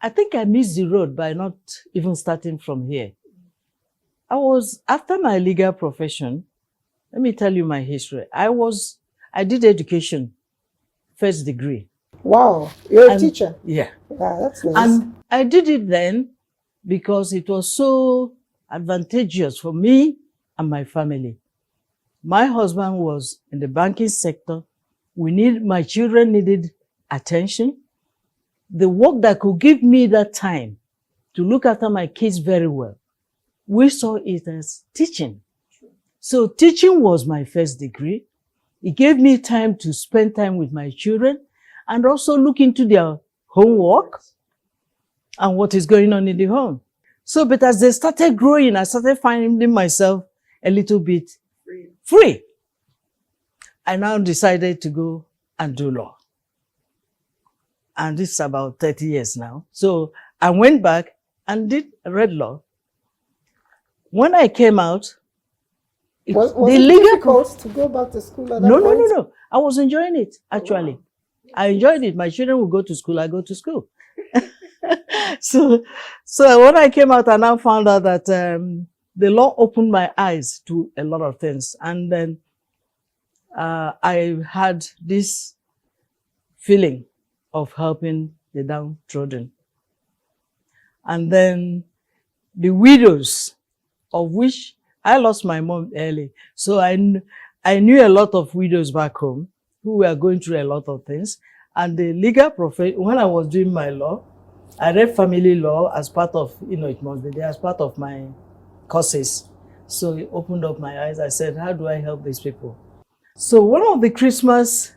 I think I missed the road by not even starting from here. After my legal profession, let me tell you my history. I did education, first degree. Wow, you're a teacher. Yeah. Yeah, that's nice. And I did it then because it was so advantageous for me and my family. My husband was in the banking sector. My children needed attention. The work that could give me that time to look after my kids very well, we saw it as teaching. So teaching was my first degree. It gave me time to spend time with my children and also look into their homework and what is going on in the home. So, but as they started growing, I started finding myself a little bit free. I now decided to go and do law. And this is about 30 years now. So I went back and read law. When I came out, was it difficult to go back to school at that point? No. I was enjoying it, actually. Wow. I enjoyed it. My children would go to school, I go to school. So when I came out, I now found out that the law opened my eyes to a lot of things. And then I had this feeling of helping the downtrodden. And then the widows, of which I lost my mom early. So I knew a lot of widows back home who were going through a lot of things. And the legal profession, when I was doing my law, I read family law as part of, it must be there, as part of my courses. So it opened up my eyes. I said, how do I help these people? So one of the Christmas,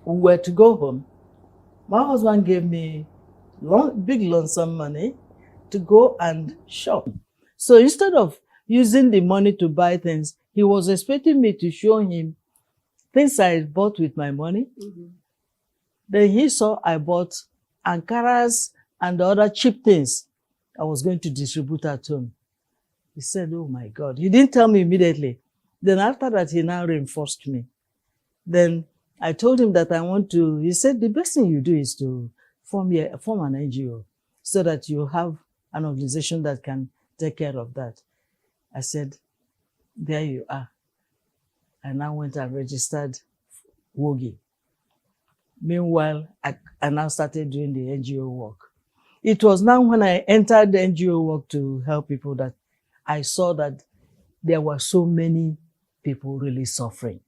we were to go home. My husband gave me big lump sum money to go and shop. So instead of using the money to buy things, he was expecting me to show him things I bought with my money. Mm-hmm. Then he saw I bought Ankaras and the other cheap things I was going to distribute at home. He said, oh my God. He didn't tell me immediately. Then after that, he now reinforced me. Then I told him that he said, the best thing you do is to form an NGO so that you have an organization that can take care of that. I said, there you are. I now went and registered WOGI. Meanwhile, I now started doing the NGO work. It was now when I entered the NGO work to help people that I saw that there were so many people really suffering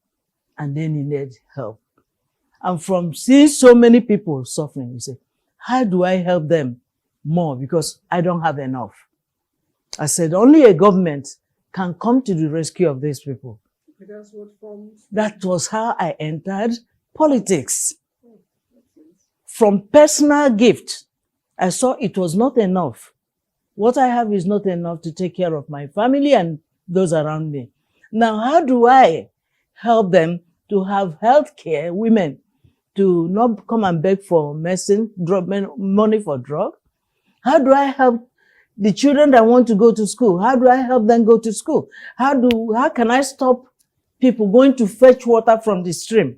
and they needed help. And from seeing so many people suffering, you say, how do I help them more? Because I don't have enough. I said, only a government can come to the rescue of these people. That was how I entered politics. From personal gift, I saw it was not enough. What I have is not enough to take care of my family and those around me. Now, how do I help them to have health care, women, to not come and beg for medicine, money for drug? How do I help the children that want to go to school? How do I help them go to school? How can I stop people going to fetch water from the stream?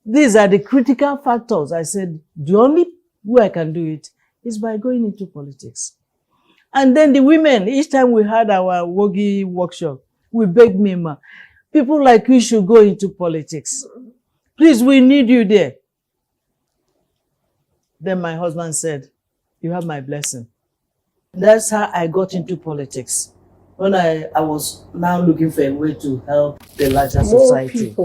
These are the critical factors. I said, the only way I can do it is by going into politics. And then the women, each time we had our WOGI workshop, we begged me, ma, people like you should go into politics. Please, we need you there. Then my husband said, you have my blessing. That's how I got into politics. When I was now looking for a way to help the larger society.